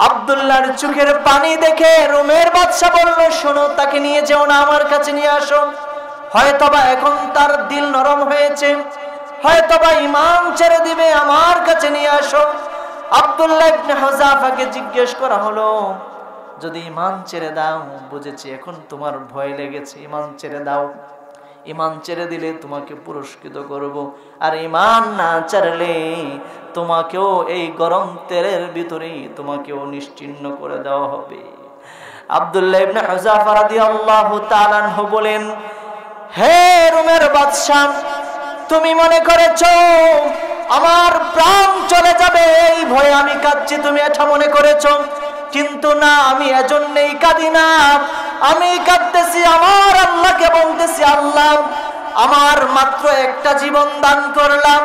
আব্দুল্লাহর চোখের পানি দেখে রোমের বাদশা বলল, শোনো, তাকে নিয়ে যেও না, আমার কাছে নিয়ে আসো। হয়তোবা এখন তার দিল নরম হয়েছে, হয়তোবা ঈমান ছেড়ে দিবে, আমার কাছে নিয়ে আসো। আব্দুল্লাহ ইবনে হুযাফাকে জিজ্ঞেস করা হলো, যদি ঈমান ছেড়ে দাও, বুঝেছি এখন তোমার ভয় লেগেছে, ঈমান ছেড়ে দাও, ঈমান ছেড়ে দিলে তোমাকে পুরস্কৃত করব, আর ঈমান না ছাড়লে তোমাকেও এই গরম তেলের ভিতরেই তোমাকেও নিশ্চিহ্ন করে দেওয়া হবে। আব্দুল্লাহ ইবনে হুযাফা রাদিয়াল্লাহু তাআলা আনহু বলেন, হে রোমের বাদশা, তুমি মনে করেছো আমার প্রাণ চলে যাবে এই ভয়ে আমি কাঁদছি, তুমি এটা মনে করেছো, কিন্তু না, আমি এজন্যই কাঁদি না। আমি কাঁদতেছি আমার আল্লাহকে, বলতেছি, আল্লাহ, আমার মাত্র একটা জীবন দান করলাম,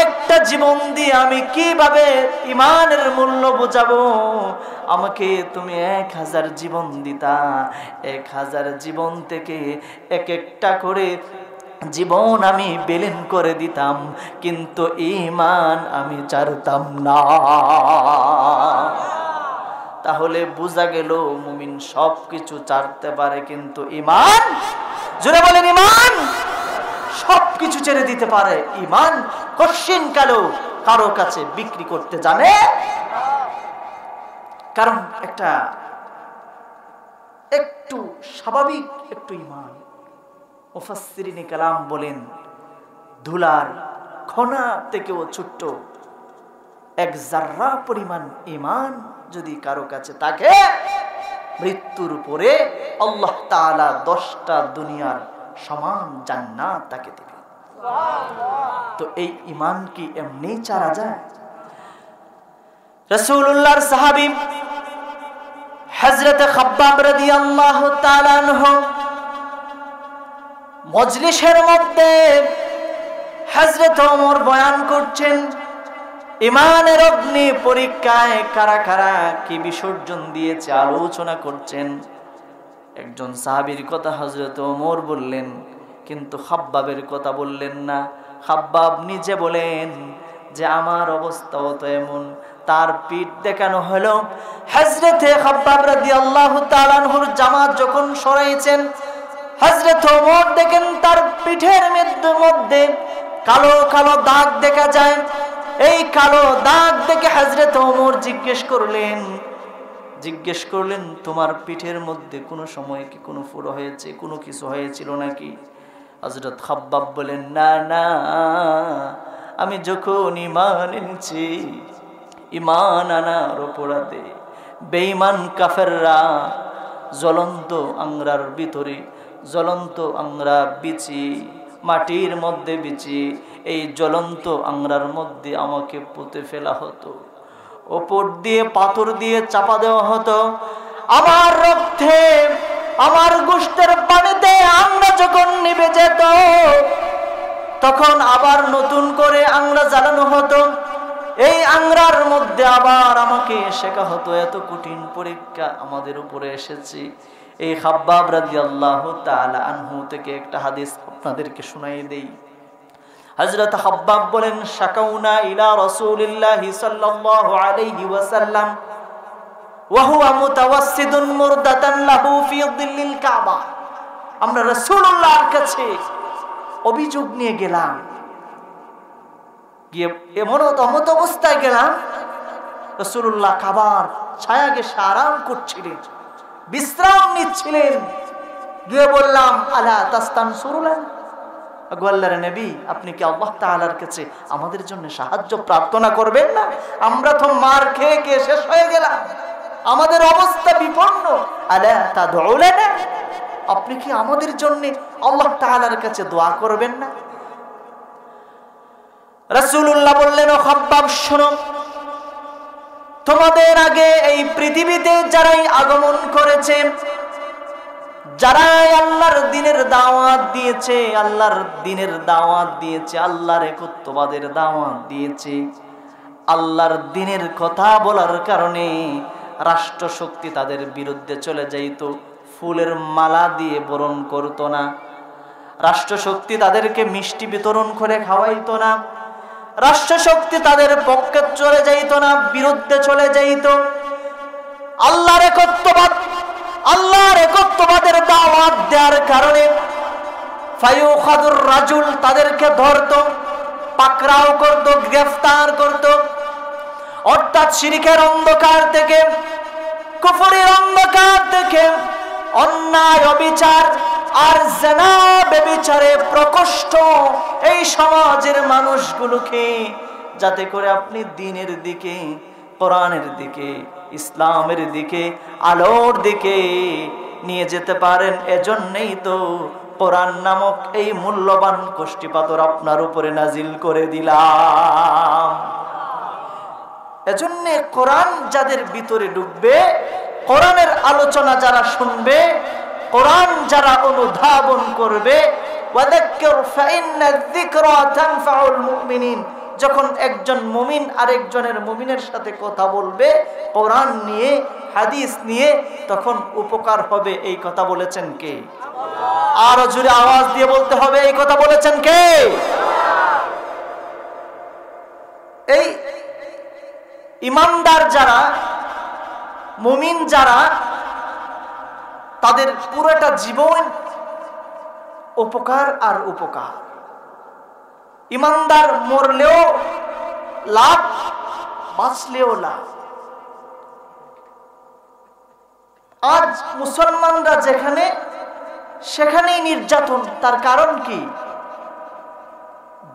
একটা জীবন দিয়ে আমি কিভাবে ঈমানের মূল্য বুঝাবো? আমাকে তুমি 1000 জীবন দিতা, 1000 জীবন থেকে এক একটা করে জীবন আমি বিলীন করে দিতাম, কিন্তু ঈমান আমি ছাড়তাম না। তাহলে বোঝা গেল মুমিন সবকিছু ছাড়তে পারে, কিন্তু ঈমান, জোরে বলেন, ঈমান সবকিছু ছেড়ে দিতে পারে। ঈমান কশিন কারো কাছে বিক্রি করতে জানে, কারণ একটু স্বাভাবিক একটু ঈমান। মুফাসসিরিনে কালাম বলেন, ধুলার কণা থেকেও ছোট্ট এক জাররা পরিমাণ ঈমান যদি কারো কাছে থাকে, মৃত্যুর পরে আল্লাহ তাআলা 10টা দুনিয়ার সমান জান্নাত তাকে দিবেন। তো এই ঈমান কি এমনি ছাড়া যায়? রাসূলুল্লাহর সাহাবী হযরত খাব্বাব রাদিয়াল্লাহু তাআলা আনহু মজলিসের মধ্যে হযরত ওমর বয়ান করছেন, ঈমানের অগ্নি পরীক্ষায় কারা কারা কি বিসর্জন দিয়েছে আলোচনা করছেন। একজন সাহাবীর কথা হযরত ওমর বললেন, কিন্তু খাব্বাবের কথা বললেন না। খাব্বাব নিজে বলেন যে আমার অবস্থাও তো এমন। তার পিঠ দেখানো হলো। হযরতে খাব্বাব রাদিয়াল্লাহু তাআলা আনহুর জামা যখন সরাইছেন, হযরত ওমর দেখেন তার পিঠের মধ্যে কালো কালো দাগ দেখা যায়। এই কালো দাগ দেখে হযরত ওমর জিজ্ঞেস করলেন, তোমার পিঠের মধ্যে কোনো সময় কি কোনো ফুলো হয়েছে, কোনো কিছু হয়েছিল নাকি? হযরত খাব্বাব বলেন, না না, আমি যখন ঈমান এনেছি, ঈমান আনার অপরাধে বেঈমান কাফেররা জ্বলন্ত আংরার ভিতরে, জ্বলন্ত আংরা বিচি, মাটির মধ্যে বিচি, এই জ্বলন্ত আংরার মধ্যে আমাকে পুঁতে ফেলা হতো, ওপর দিয়ে পাথর দিয়ে চাপা দেওয়া হতো। আমার রক্তে, আমার গোশতের পানিতে আংরা যখন নিভে যেত, তখন আবার নতুন করে আংরা জ্বালানো হতো। এই আংরার মধ্যে আবার আমাকে শেখা হতো। এত কঠিন পরীক্ষা আমাদের উপরে এসেছে। এই খাব্বাব রাদিয়াল্লাহু তাআলা আনহু থেকে একটা হাদিস আপনাদেরকে শুনাই দেই। হযরত খাব্বাব বলেন, শাকাউনা ইলা রাসূলিল্লাহি সাল্লাল্লাহু আলাইহি ওয়াসাল্লাম ওয়া হুয়া মুতাওয়াসসিদুন মুরদাতান লাহু ফি যিল্লিল কাবা। আমরা রাসূলুল্লাহর কাছে অভিযোগ নিয়ে গেলাম, গিয়ে এমন অবস্থায় গেলাম, রাসূলুল্লাহ কাবার ছায়া ঘেঁষে আরাম করছিলেন, বিশ্রাম নিচ্ছিলেন। গিয়ে বললাম, আলা তাস্তানসুরুনা, আল্লাহর নবী, আপনি কি আল্লাহ তাআলার কাছে আমাদের জন্য সাহায্য প্রার্থনা করবেন না? আমরা তো মার খেয়ে শেষ হয়ে গেলাম, আমাদের অবস্থা বিপন্ন। আলা তাদউ লানা, আপনি কি আমাদের জন্য আল্লাহ তাআলার কাছে দোয়া করবেন না? রাসূলুল্লাহ বললেন, ও খাব্বাব, শোনো, তোমাদের আগে এই পৃথিবীতে যারাই আগমন করেছে, যারাই আল্লাহর দ্বীনের দাওয়াত দিয়েছে, আল্লাহর দ্বীনের দাওয়াত দিয়েছে, আল্লাহর একত্ববাদের দাওয়াত দিয়েছে, আল্লাহর দ্বীনের কথা বলার কারণে রাষ্ট্র শক্তি তাদের বিরুদ্ধে চলে যাইত, ফুলের মালা দিয়ে বরণ করত না, রাষ্ট্র শক্তি তাদেরকে মিষ্টি বিতরণ করে খাওয়াইতো না, রাষ্ট্র শক্তি তাদের পক্ষে চলে যাইত না, বিরুদ্ধে চলে যাইত। একত্ববাদ, আল্লাহর একত্ববাদের দাওয়াত দেওয়ার কারণে ফায়ুখাদুর রাজুল, তাদেরকে ধরতো, পাকড়াও করত, গ্রেফতার করত। অর্থাৎ শিরকের অন্ধকার থেকে, কুফরের অন্ধকার থেকে, অন্যায় অবিচার আর জিনা ব্যভিচারে প্রকোষ্ঠ এই সমাজের মানুষগুলোকে যাতে করে আপনি দ্বীনের দিকে, কোরআনের দিকে, ইসলামের দিকে, আলোর দিকে নিয়ে যেতে পারেন। এজন্যই তো কোরআন নামক এই মূল্যবান কষ্টিপাথর আপনার উপরে নাজিল করে দিলাম। এজন্য কোরআন যাদের ভিতরে ঢুকবে, কোরআনের আলোচনা যারা শুনবে, কোরআন যারা অনুধাবন করবে, ওয়াযাক্কির ফাইন্না যিকরা তানফাউল মুমিনিন, যখন একজন মুমিন আরেকজনের মুমিনের সাথে কথা বলবে কোরআন নিয়ে, হাদিস নিয়ে, তখন উপকার হবে। এই কথা বলেছেন কে? আরো জোরে আওয়াজ দিয়ে বলতে হবে, এই কথা বলেছেন কে? এই ইমানদার যারা, মুমিন যারা, তাদের পুরোটা জীবন উপকার আর উপকার। ইমানদার মরলেও লাভ, বাঁচলেও লাভ। আজ মুসলমানরা যেখানে সেখানেই নির্যাতন। তার কারণ কি?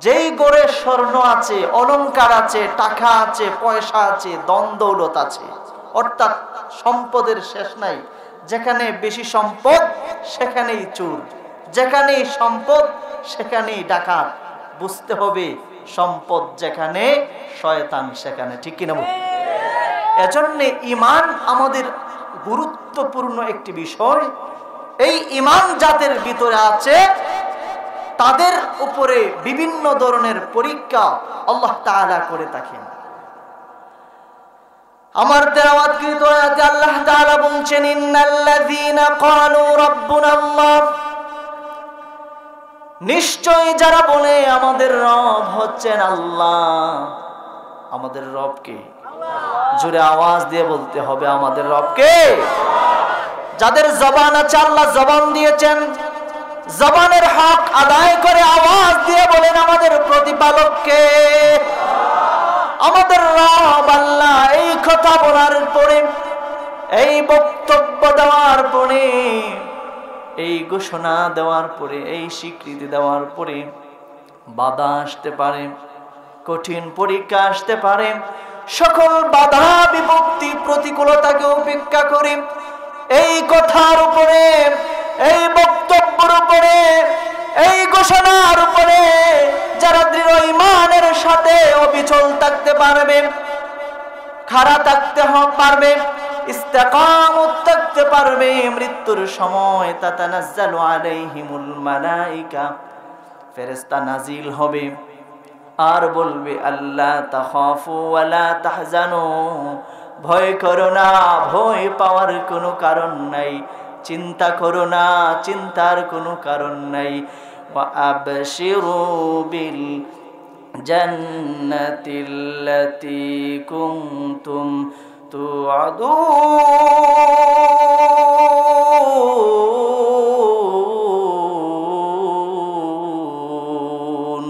যেই গড়ে স্বর্ণ আছে, অলংকার আছে, টাকা আছে, পয়সা আছে, ধন দৌলত আছে, অর্থাৎ সম্পদের শেষ নাই। যেখানে বেশি সম্পদ সেখানেই চোর, যেখানেই সম্পদ সেখানেই ডাকাত। বুঝতে হবে সম্পদ যেখানে, শয়তান সেখানে। ঠিক কিনা? এজন্য ঈমান আমাদের গুরুত্বপূর্ণ একটি বিষয়। এই ঈমান যাদের ভিতরে আছে তাদের উপরে বিভিন্ন ধরনের পরীক্ষা আল্লাহ তাআলা করে থাকেন। আমার তেলাওয়াতকৃত আয়াতে আল্লাহ তাআলা বলছেন, ইন্নাল্লাযীনা ক্বালু রাব্বুনাল্লাহ, নিশ্চয়ই যারা বলে আমাদের রব হচ্ছেন আল্লাহ। আমাদের রব কে? জোরে আওয়াজ দিয়ে বলতে হবে, আমাদের রব কে? যাদের জবান আছে, আল্লাহ জবান দিয়েছেন, জবানের হক আদায় করে আওয়াজ দিয়ে বলেন আমাদের প্রতিপালক কে? আমাদের রব আল্লাহ। এই কথা বলার পরে, এই বক্তব্য দেওয়ার পরে, এই ঘোষণা দেওয়ার পরে, এই স্বীকৃতি দেওয়ার পরে বাধা আসতে পারে, কঠিন পরীক্ষা আসতে পারে। সকল বাধা বিপত্তি প্রতিকূলতাকে উপেক্ষা করে এই কথার উপরে, এই বক্তব্যের উপরে, এই ঘোষণার উপরে যারা দৃঢ় ঈমানের সাথে অবিচল থাকতে পারবে, খাড়া থাকতে পারবে, ইস্তিকামত থাকতে পারবে, মৃত্যুর সময় তাতানাজ্জালু আলাইহিমুল মালাইকা, ফেরেশতা নাজিল হবে আর বলবে, আল্লাহ তাখাফু ওয়ালা তাহজানু, ভয় করো না, ভয় পাওয়ার কোনো কারণ নাই, চিন্তা করো না, চিন্তার কোনো কারণ নাই। ওয়া আবশিরু বিল জান্নাতিল্লাতী কুনতুম তুআদুন,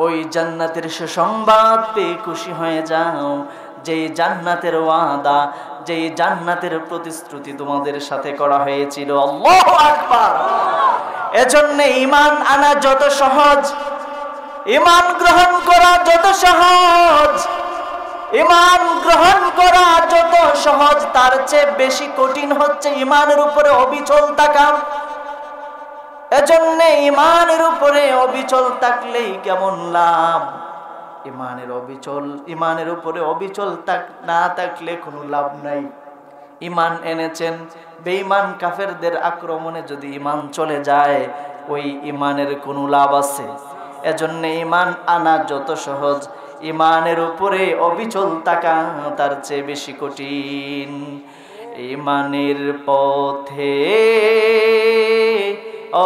ওই জান্নাতের সুসংবাদ পেয়ে খুশি হয়ে যাও, যেই জান্নাতের ওয়াদা, যেই জান্নাতের প্রতিশ্রুতি তোমাদের সাথে করা হয়েছিল। আল্লাহু আকবার। এজন্য ঈমান আনা যত সহজ, ঈমান গ্রহণ করা যত সহজ, ঈমান গ্রহণ করা যত সহজ, তার চেয়ে বেশি কঠিন হচ্ছে ঈমানের উপরে অবিচল থাকা। এজন্য ঈমানের উপরে অবিচল থাকলেই কেমন লাভ। ঈমানের উপরে অবিচল না থাকলে কোনো লাভ নাই। ঈমান এনেছেন, বেঈমান কাফেরদের আক্রমণে যদি ঈমান চলে যায়, ওই ঈমানের কোনো লাভ আছে? এজন্য ঈমান আনা যত সহজ, ঈমানের উপরে অবিচল থাকা তার চেয়ে বেশি কঠিন। ঈমানের পথে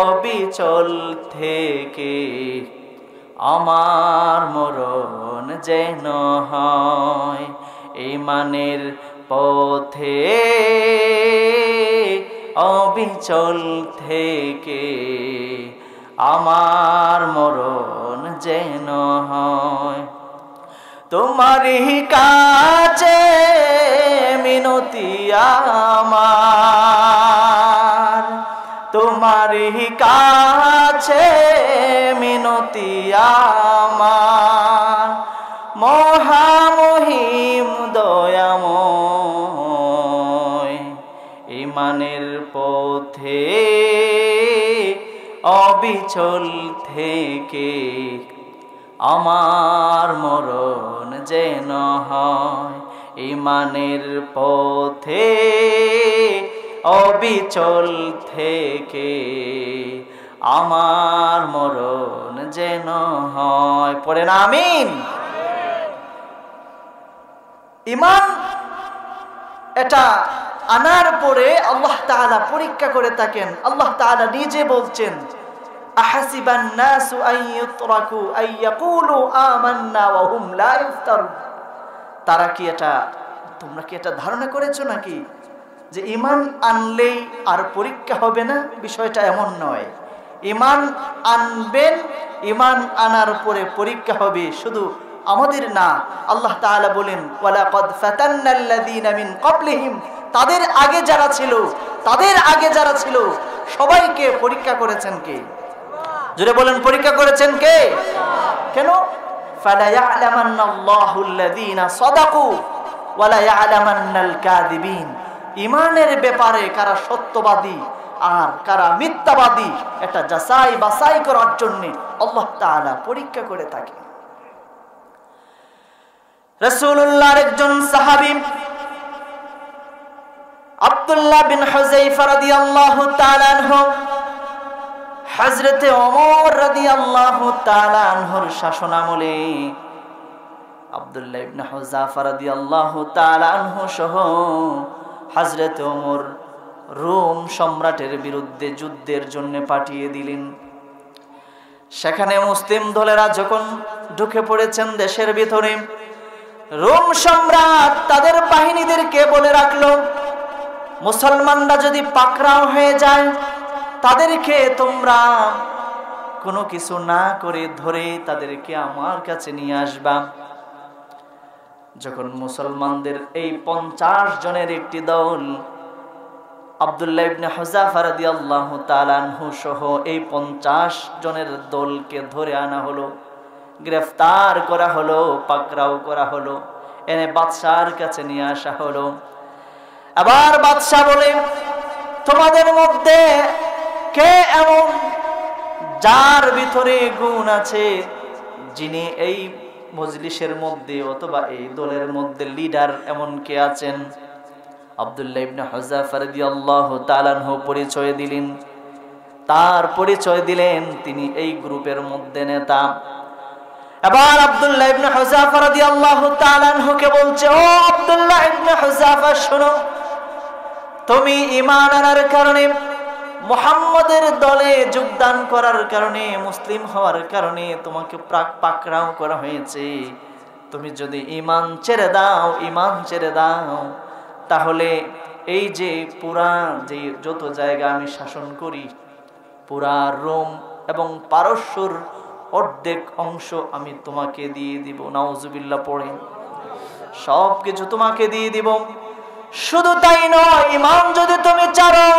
অবিচল থেকে আমার মরণ যেন হয়, ঈমানের পথে অবিচল থেকে আমার মরণ যেন হয়। তোমারই কাছে মিনতি আমার, তোমারই কাছে মিনতি আমার, মহামহিম দয়াময়। ইমানের পথে অবিচল থেকে আমার মরণ যেন হয়। ইমানের পথে অবিচল থেকে আমার মরণ যেন হয়। পড়েন আমিন। ঈমান এটা আনার পরে আল্লাহ তাআলা পরীক্ষা করে থাকেন। আল্লাহ তাআলা নিজে বলছেন, আহাসিবান নাসু আন ইউতরাকু আন ইয়াকুলু আমান্না ওয়া হুম লা ইফতারুন। তারা কি এটা, তোমরা কি এটা ধারণা করেছো নাকি যে ঈমান আনলেই আর পরীক্ষা হবে না? বিষয়টা এমন নয়। ঈমান আনবেন, ঈমান আনার পরে পরীক্ষা হবে, শুধু আমাদের না। আল্লাহ তাআলা বলেন, ওয়ালাকাদ ফাতান্নাল্লাযীনা মিন ক্বাবলিহিম, তাদের আগে যারা ছিল, তাদের আগে যারা ছিল সবাইকে পরীক্ষা করেছেন কে? জোরে বলেন, পরীক্ষা করেছেন কে? কেন? ফালা ইয়ালামান্নাল্লাহুল্লাযীনা সাদাকু ওয়া লা ইয়ালামান্নাল কাযিবিন। ঈমানের ব্যাপারে কারা সত্যবাদী আর কারা মিথ্যাবাদী এটা যাচাই বাছাই করার জন্য আল্লাহ তাআলা পরীক্ষা করে থাকে। রাসূলুল্লাহর একজন সাহাবী আব্দুল্লাহ বিন হুযায়ফা রাদিয়াল্লাহু তাআলা আনহু, হযরতে ওমর রাদিয়াল্লাহু তাআলা আনহুর শাসনামলে আব্দুল্লাহ ইবনে হুযায়ফা রাদিয়াল্লাহু তাআলা আনহু সহ হযরতে ওমর রোম সম্রাটের বিরুদ্ধে যুদ্ধের জন্য পাঠিয়ে দিলেন। সেখানে মুসলিম দলেরা যখন ঢুকে পড়েছেন দেশের ভিতরে, রোম সম্রাট তাদের বাহিনীদেরকে বলে রাখলো, মুসলমানরা যদি পাকড়াও হয়ে যায় তাদেরকে তোমরা কোনো কিছু না করে ধরে তাদেরকে আমার কাছে নিয়ে আসবা। যখন মুসলমানদের এই 50 জনের একটি দল আব্দুল্লাহ ইবনে হুযায়ফা রাদিয়াল্লাহু তাআলা আনহু সহ এই 50 জনের দলকে ধরে আনা হলো, গ্রেফতার করা হলো, পাকড়াও করা হলো, এনে বাদশার কাছে নিয়ে আসা হলো। আবার বাদশা বলে, তোমাদের মধ্যে কে এমন যার ভিতরে গুণ আছে, যিনি এই মজলিসের মধ্যে অথবা এই দলের মধ্যে লিডার এমন কে আছেন? আব্দুল্লাহ ইবনে হুযায়ফা রাদিয়াল্লাহু তাআলা আনহু পরিচয় দিলেন। তার পরিচয় দিলেন তিনি এই গ্রুপের মধ্যে নেতা। এবার আব্দুল্লাহ ইবনে হুযায়ফা রাদিয়াল্লাহু তাআলা আনহুকে বলছে, ও আব্দুল্লাহ ইবনে হুযায়ফা, শোনো, তুমি ঈমান আনার কারণে, মুহাম্মদের দলে যোগদান করার কারণে, মুসলিম হওয়ার কারণে তোমাকে পাকড়াও করা হয়েছে। তুমি যদি ঈমান ছেড়ে দাও, ঈমান ছেড়ে দাও, তাহলে এই যে পুরা যে যত জায়গা আমি শাসন করি, পুরা রোম এবং পারস্যর অর্ধেক অংশ আমি তোমাকে দিয়ে দিব। নাউজুবিল্লাহ পড়ে, সব কিছু তোমাকে দিয়ে দিব। শুধু তাই নয়, ঈমান যদি তুমি ছাড়ো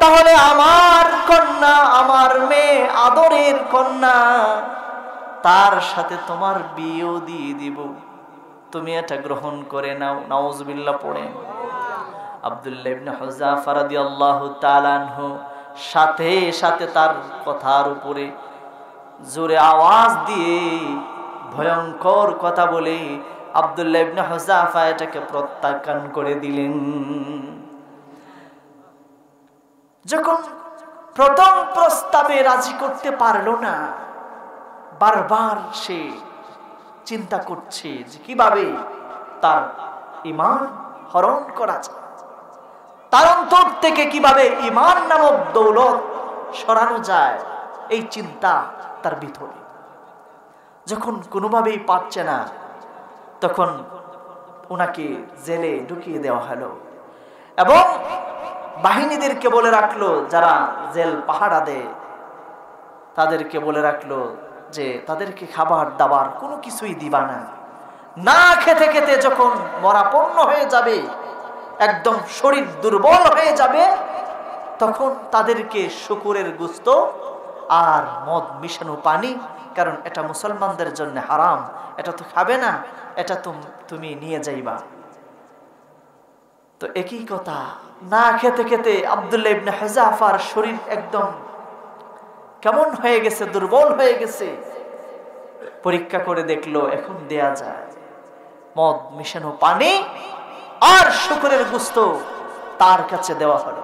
তাহলে আমার কন্যা, আমার মেয়ে, আদরের কন্যা, তার সাথে তোমার বিয়েও দিয়ে দিব। তুমি এটা গ্রহণ করে নাও। নাউজুবিল্লাহ পড়ে। আব্দুল্লাহ ইবনে হুযায়ফা রাদিয়াল্লাহু তাআলা আনহু সাথে সাথে তার কথার উপরে জোরে আওয়াজ দিয়ে ভয়ঙ্কর কথা বলে আব্দুল্লাহ ইবনে হুযায়ফা এটাকে প্রত্যাখ্যান করে দিলেন। যখন প্রথম প্রস্তাবে রাজি করতে পারলো না, বারবার সে চিন্তা করছে যে কিভাবে তার ঈমান হরণ করা যায়, তার অন্তর থেকে কিভাবে ঈমান নামক দৌলত সরানো যায়, এই চিন্তা তার ভিতরে। যখন কোনোভাবেই পারছে না, তখন উনাকে জেলে ঢুকিয়ে দেওয়া হলো এবং বাহিনীদেরকে বলে রাখলো, যারা জেল পাহারা দেয় তাদেরকে বলে রাখলো যে তাদেরকে খাবার দাবার কোনো কিছুই দিবা না। না খেতে খেতে যখন মরাপন্ন হয়ে যাবে, একদম শরীর দুর্বল হয়ে যাবে, তখন তাদেরকে শুকুরের গোশত আর মদ মিশানো পানি, কারণ এটা মুসলমানদের জন্য হারাম, এটা তো খাবে না, এটা তুমি নিয়ে যাইবা। তো একই কথা, না খেতে খেতে আব্দুল্লাহ ইবনে হুযাফার শরীর একদম কেমন হয়ে গেছে, দুর্বল হয়ে গেছে। পরীক্ষা করে দেখলো এখন দেয়া যায়, মদ মিশানো পানি আর শুকরের গোশত তার কাছে দেওয়া হলো।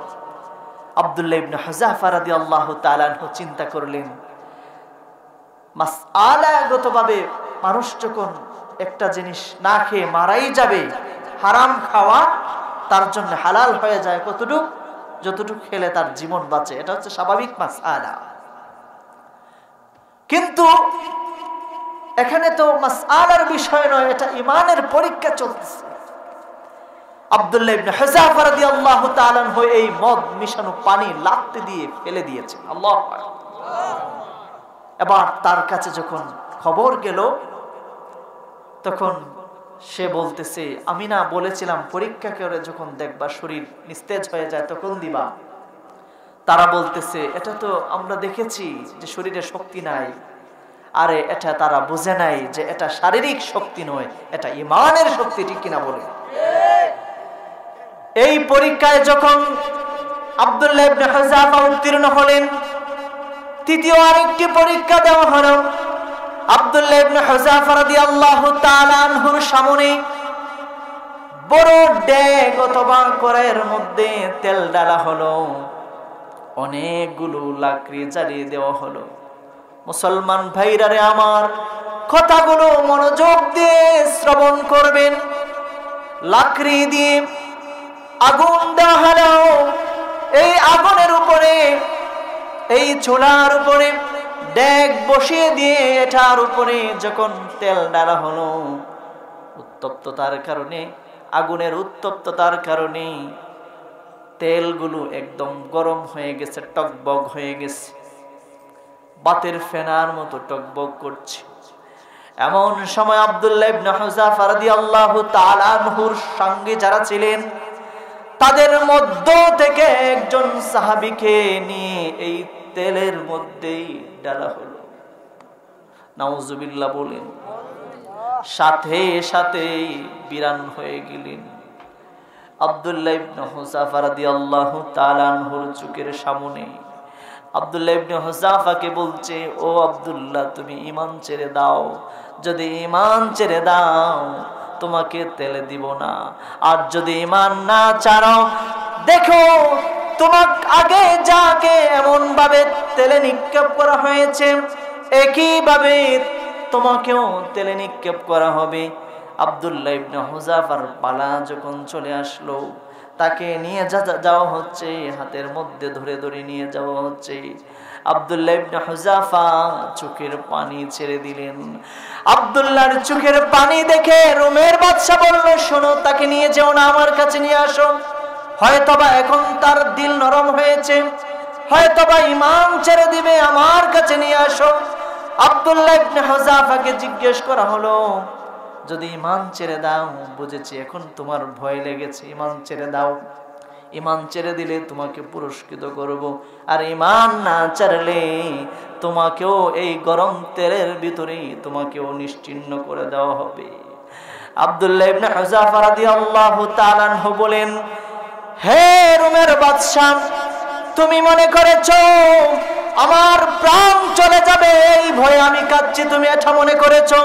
আব্দুল্লাহ ইবনে হুযাফা রাদিয়াল্লাহু তাআলা আনহু চিন্তা করলেন, মাসআলাগতভাবে মানুষ যখন একটা জিনিস না খেয়ে মারাই যাবে, হারাম খাওয়া তার জন্য হালাল হয়ে যায় কতটুক, যতটুকু খেলে তার জীবন বাঁচে, এটা হচ্ছে স্বাভাবিক মাসআলা। কিন্তু এখানে তো মাসআলার বিষয় নয়, এটা ঈমানের পরীক্ষা চলতেছে। আব্দুল্লাহ ইবনে হুযাফা রাদিয়াল্লাহু তাআলা আনহু এই মদ মিশানো পানি লাত্তি দিয়ে ফেলে দিয়েছেন। আল্লাহু আকবার। এবার তার কাছে যখন খবর গেল, তখন সে বলতেছে, আমি না বলেছিলাম পরীক্ষা করে যখন দেখবা শরীর নিস্তেজ হয়ে যায় তখন দিবা। তারা বলতেছে, এটা তো আমরা দেখেছি যে শরীরে শক্তি নাই। আরে এটা তারা বুঝে নাই যে এটা শারীরিক শক্তি নয়, এটা ঈমানের শক্তি, ঠিক কিনা বলে? এই পরীক্ষায় যখন আব্দুল্লাহ ইবনে হুযাফা উত্তীর্ণ হলেন, তৃতীয় আরেকটি পরীক্ষা দেওয়া হলো। আব্দুল্লাহ ইবনে হুযাফা রাদিয়াল্লাহু তাআলা আনহুর সামনে বড় ডেক অথবা কড়াইয়ের মধ্যে তেল ঢালা হলো, অনেকগুলো লাকড়ি জ্বালিয়ে দেওয়া হলো। মুসলমান ভাইরা রে আমার, কথাগুলো মনোযোগ দিয়ে শ্রবণ করবেন। লাকড়ি দিয়ে আগুন দেওয়া হলো, এই আগুনের উপরে, এই চুলার উপরে ডেক বসিয়ে দিয়ে এটার উপরে যখন তেল ঢালা হলো, উত্তপ্ততার কারণে, আগুনের উত্তপ্ততার কারণে তেলগুলো একদম গরম হয়ে গেছে, টকবক হয়ে গেছে, বাতের ফেনার মতো টকবক করছে। এমন সময় আব্দুল্লাহ ইবনে হুযাফা রাদিয়াল্লাহু তাআলা আনহুর সঙ্গে যারা ছিলেন, তাদের মধ্য থেকে একজন সাহাবীকে নিয়ে এই তেলের মধ্যেই ডালা হলো। নাউজুবিল্লাহ বলেন। সাথে সাথে বিরান হয়ে গেলেন। আব্দুল্লাহ ইবনে হুযাফা রাদিয়াল্লাহু তাআলা আনহুর চোখের সামনে আব্দুল্লাহ ইবনে হুযাফাকে বলছে, ও আব্দুল্লাহ, তুমি ঈমান ছেড়ে দাও, যদি ঈমান ছেড়ে দাও তোমাকে তেলে দিব না, আর যদি ঈমান না ছাড়ো, দেখো তোমার আগে যাকে এমন ভাবে তেলে নিক্ষেপ করা হয়েছে, একই ভাবে তোমাকেও তেলে নিক্ষেপ করা হবে। আব্দুল্লাহ ইবনে হুযাফার পালা যখন চলে আসলো, তাকে নিয়ে যাওয়া হচ্ছে, হাতের মধ্যে ধরে ধরে নিয়ে যাওয়া হচ্ছে। আব্দুল্লাহ ইবনে হুযাফা চোখের পানি ছেড়ে দিলেন। আব্দুল্লাহর চোখের পানি দেখে রোমের বাদশা বলল, শোনো, তাকে নিয়ে যেও না, আমার কাছে নিয়ে আসো। হয়তোবা এখন তার দিল নরম হয়েছে, হয়তোবা ঈমান ছেড়ে দিবে, আমার কাছে নিয়ে আসো। আব্দুল্লাহ ইবনে হুযাফাকে জিজ্ঞেস করা হলো, যদি ঈমান ছেড়ে দাও, বুঝেছি এখন তোমার ভয় লেগেছে, ঈমান ছেড়ে দাও, ঈমান ছেড়ে দিলে তোমাকে পুরস্কৃত করব, আর ঈমান না ছাড়লে তোমাকেও এই গরম তেলের ভিতরে তোমাকেও নিশ্চিহ্ন করে দেওয়া হবে। আব্দুল্লাহ ইবনে হুযাফা রাদিয়াল্লাহু তাআলা আনহু বলেন, হে রোমের বাদশা, তুমি মনে করেছো আমার প্রাণ চলে যাবে এই ভয়ে আমি কাঁদছি, তুমি এটা মনে করেছো,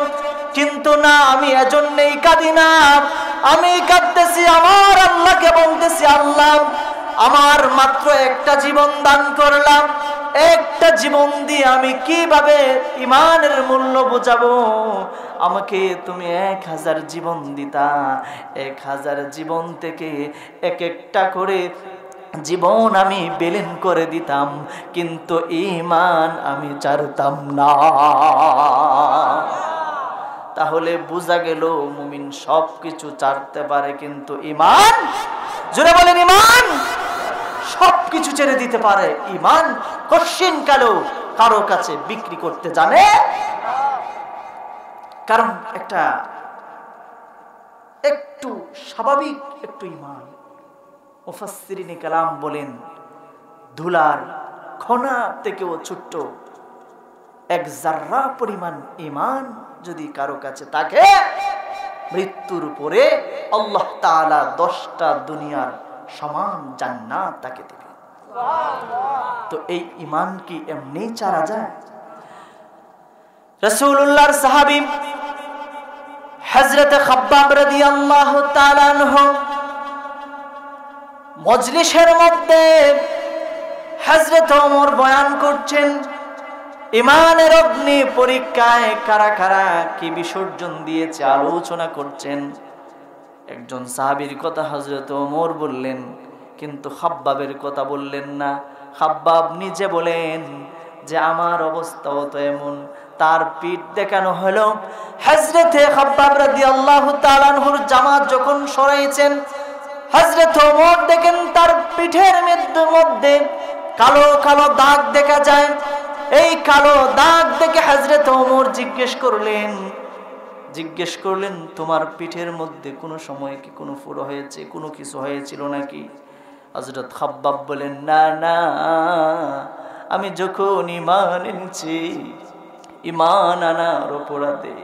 কিন্তু না, আমি এজন্যই কাঁদি না। আমি কাঁদতেছি আমার আল্লাহকে, বলতেছি, আল্লাহ, আমার মাত্র একটা জীবন দান করলাম, একটা জীবন দিয়ে আমি কিভাবে ঈমানের মূল্য বোঝাবো? আমাকে তুমি 1000 জীবন দিতা, 1000 জীবন থেকে এক একটা করে জীবন আমি বিলীন করে দিতাম, কিন্তু ঈমান আমি ছাড়তাম না। তাহলে বোঝা গেল মুমিন সবকিছু ছাড়তে পারে, কিন্তু ঈমান, জোরে বলেন ঈমান, সবকিছু ছেড়ে দিতে পারে। ঈমান কশিন কারো কাছে বিক্রি করতে জানে। কারণ একটু স্বাভাবিক একটু ঈমান, মুফাসসিরিনে কালাম বলেন ধুলার কণা থেকেও ছোট্ট এক জাররা পরিমাণ ঈমান যদি কারো কাছে থাকে, মৃত্যুর পরে আল্লাহ তাআলা 10টা দুনিয়ার সমান জান্নাত তাকে দেবে। তো এই ঈমান কি এমনি ছাড়া যায়? রাসূলুল্লাহর সাহাবী হযরত খাব্বাব রাদিয়াল্লাহু তাআলা আনহু মজলিসের মধ্যে হযরত ওমর বয়ান করছেন, ঈমানের অগ্নি পরীক্ষায় কারা কারা কি বিসর্জন দিয়েছে আলোচনা করছেন। একজন সাহাবীর কথা হযরত ওমর বললেন, কিন্তু খাব্বাবের কথা বললেন না। খাব্বাব নিজে বলেন যে আমার অবস্থাও তো এমন। তার পিঠ দেখানো হলো। হযরত খাব্বাব রাদিয়াল্লাহু তাআলা আনহুর জামা যখন সরাইছেন, হযরত ওমর দেখেন তার পিঠের মধ্যে কালো কালো দাগ দেখা যায়। এই কালো দাগ দেখে হযরত ওমর জিজ্ঞেস করলেন তোমার পিঠের মধ্যে কোনো সময় কি কোনো ফুড়ো হয়েছে, কোনো কিছু হয়েছিল নাকি? হযরত খাব্বাব বলেন, না না, আমি যখন ঈমান এনেছি, ঈমান আনার অপরাধে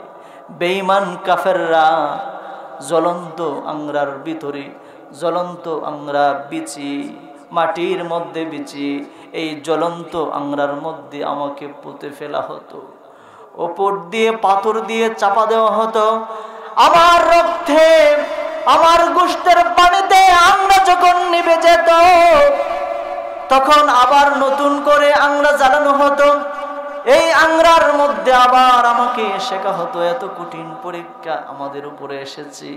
বেঈমান কাফেররা জ্বলন্ত আংরার ভিতরে জ্বলন্ত আংরা বিচি মাটির মধ্যে বিচি, এই জ্বলন্ত আংরার মধ্যে আমাকে পুঁতে ফেলা হতো, ওপর দিয়ে পাথর দিয়ে চাপা দেওয়া হতো। আমার রক্তে আমার গোশতের পানিতে আংরা যখন নিভে যেত, তখন আবার নতুন করে আংরা জ্বালানো হতো। এই আংরার মধ্যে আবার আমাকে শেখা হতো। এত কঠিন পরীক্ষা আমাদের উপরে এসেছে।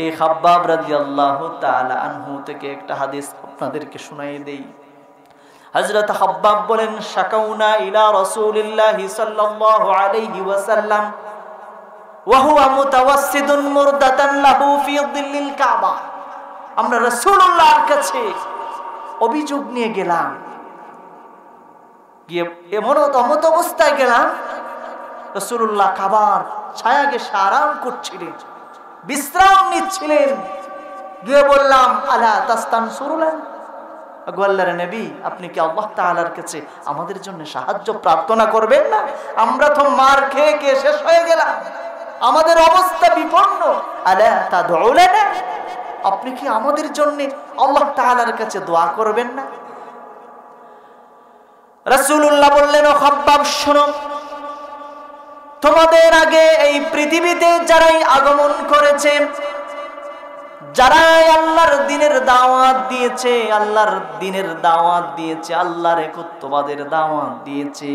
এই খাব্বাব রাদিয়াল্লাহু তাআলা আনহু থেকে একটা হাদিস আপনাদেরকে শুনাই দেই। হযরত খাব্বাব বলেন, শাকাউনা ইলা রাসূলিল্লাহি সাল্লাল্লাহু আলাইহি ওয়াসাল্লাম ওয়া হুয়া মুতাওয়াসসিদুন মুরদাতান লাহু ফি যিল্লিল কাবা। আমরা রাসূলুল্লাহর কাছে অভিযোগ নিয়ে গেলাম, গিয়ে এমন অবস্থায় গেলাম, রাসূলুল্লাহ কাবার ছায়াকে আরাম করছিলেন, বিশ্রাম নিচ্ছিলেন। গিয়ে বললাম, আলা তাস্তানসুরুলান, আল্লাহর নবী, আপনি কি আল্লাহ তাআলার কাছে আমাদের জন্য সাহায্য প্রার্থনা করবেন না? আমরা তো মার খেয়ে শেষ হয়ে গেলাম, আমাদের অবস্থা বিপন্ন। আলা তাদউ লানা, আপনি কি আমাদের জন্য আল্লাহ তাআলার কাছে দোয়া করবেন না? রাসূলুল্লাহ বললেন, ও খাব্বাব শোনো, তোমাদের আগে এই পৃথিবীতে যারাই আগমন করেছে, যারাই আল্লাহর দ্বীনের দাওয়াত দিয়েছে, আল্লাহর দ্বীনের দাওয়াত দিয়েছে, আল্লাহর একত্ববাদের দাওয়াত দিয়েছে,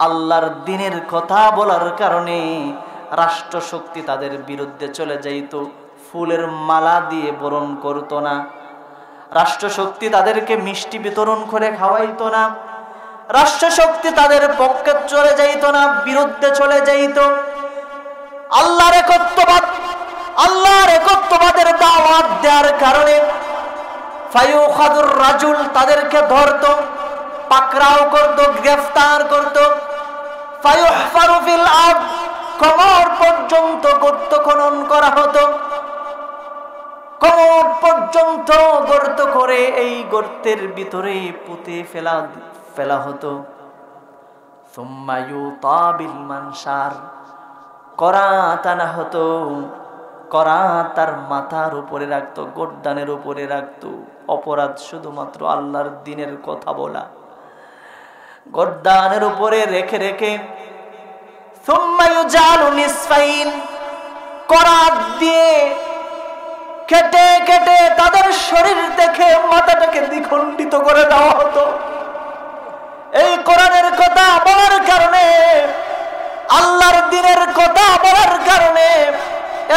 আল্লাহর দ্বীনের কথা বলার কারণে রাষ্ট্র শক্তি তাদের বিরুদ্ধে চলে যাইত, ফুলের মালা দিয়ে বরণ করতো না, রাষ্ট্র শক্তি তাদেরকে মিষ্টি বিতরণ করে খাওয়াইতো না, রাষ্ট্র শক্তি তাদের পক্ষে চলে যাইতো না, বিরুদ্ধে চলে যাইত। আল্লাহর একত্ববাদের দাওয়াত দেওয়ার কারণে ফায়ুখাদুর রাজুল, তাদেরকে ধরতো, পাকড়াও করতো, গ্রেফতার করতো। ফায়ুহফারু ফিল আরদ, কোমর পর্যন্ত গর্ত খনন করা হতো, কোমর পর্যন্ত গর্ত করে এই গর্তের ভিতরে পুঁতে ফেলা হতো। সুম্মা ইউতাবিল মানশার, করাত আনা হতো, করাত তার মাথার উপরে রাখতো, গর্দানের উপরে রাখতো। অপরাধ শুধুমাত্র আল্লাহর দ্বীনের কথা বলা, গর্দানের উপরে রেখে রেখে সুম্মা ইউজালু নিসফাইন, করাত দিয়ে কেটে কেটে তাদের শরীর থেকে মাথাটাকে দ্বিখণ্ডিত করে দেওয়া হতো। এই কোরআনের কথা বলার কারণে, আল্লাহর দ্বীনের কথা বলার কারণে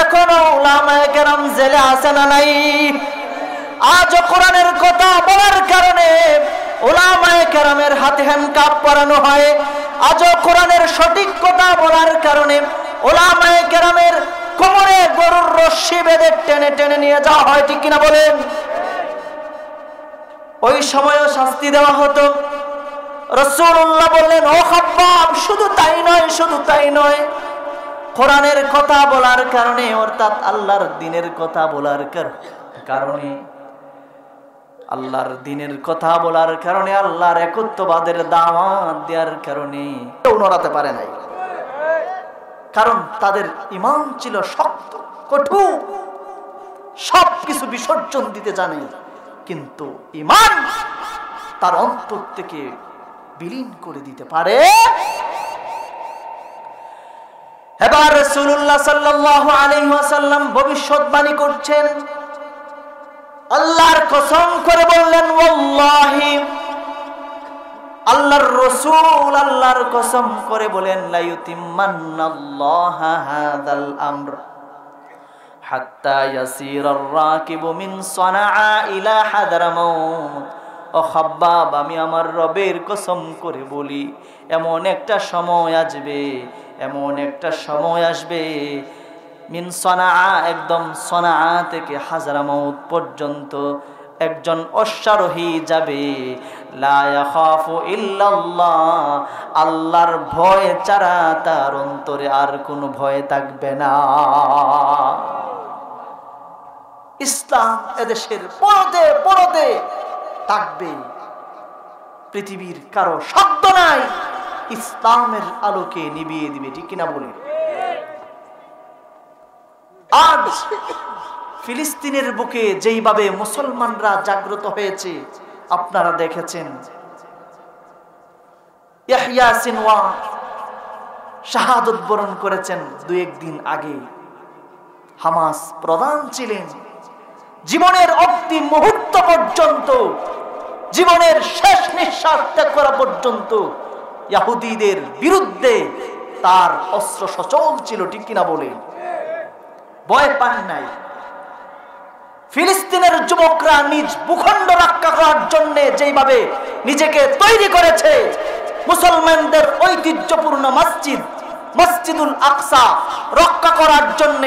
এখনো উলামায়ে কেরাম জেলে আছে না নাই? আজও কোরআনের কথা বলার কারণে উলামায়ে কেরামের হাতে হ্যান্ডকাপ পরানো হয়। আজও কোরআনের সঠিক কথা বলার কারণে উলামায়ে কেরামের কোমরে গরুর রশি বেঁধে টেনে টেনে নিয়ে যাওয়া হয়, ঠিক কিনা বলেন? ওই সময়ও শাস্তি দেওয়া হতো। রাসূলুল্লাহ বললেন, ও খাব্বাব, শুধু তাই নয়, শুধু তাই নয়, কোরআনের কথা বলার কারণে, অর্থাৎ আল্লাহর দ্বীনের কথা বলার কারণে, আল্লাহর দ্বীনের কথা বলার কারণে, আল্লাহর একত্ববাদের দাওয়াত দেওয়ার কারণে কেউ নড়াতে পারে নাই। কারণ তাদের ঈমান ছিল শক্ত, কঠোর, সবকিছু বিসর্জন দিতে জানে, কিন্তু ঈমান তার অন্তর থেকে বিলীন করে দিতে পারে। এবার রাসূলুল্লাহ সাল্লাল্লাহু আলাইহি ওয়াসাল্লাম ভবিষ্যৎবাণী করছেন, আল্লাহর কসম করে বললেন, ওয়াল্লাহি, আল্লাহর রাসূল আল্লাহর কসম করে বলেন, লা ইউতিম্মান্নাল্লাহু হাযাল আমর হাত্তা ইয়াসিরার রাকিবু মিন সানাআ ইলা হাদরামাউত। ও খাব্বাব, আমি আমার রবের কসম করে বলি, এমন একটা সময় আসবে, এমন একটা সময় আসবে, মিন সানাআ, একদম সানাআ থেকে হাজরামাউত পর্যন্ত একজন অশ্বারোহী যাবে, লা ইয়াখাফু ইল্লাল্লাহ, আল্লাহর ভয় ছাড়া তার অন্তরে আর কোনো ভয় থাকবে না। ইসলাম এদেশের পরদে পরদে থাকবে, পৃথিবীর কারো শব্দ নাই ইসলামের আলোকে নিভিয়ে দিবে, ঠিক কিনা বলে? আজ ফিলিস্তিনের বুকে যেইভাবে মুসলমানরা জাগ্রত হয়েছে আপনারা দেখেছেন। ইয়াহইয়া সিনওয়ার শাহাদাত বরণ করেছেন 2-1 দিন আগে। হামাস প্রধান ছিলেন, জীবনের অন্তিম মুহূর্ত পর্যন্ত, জীবনের শেষ নিঃশ্বাস ত্যাগ করা পর্যন্ত ইহুদিদের বিরুদ্ধে তার অস্ত্র সচল ছিল, ঠিক কিনা বলেন? ভয় পান নাই। ফিলিস্তিনের যুবকরা নিজ ভূখণ্ড রক্ষা করার জন্য যেইভাবে নিজেকে তৈরি করেছে, মুসলমানদের ঐতিহ্যপূর্ণ মসজিদ মসজিদুল আকসা রক্ষা করার জন্য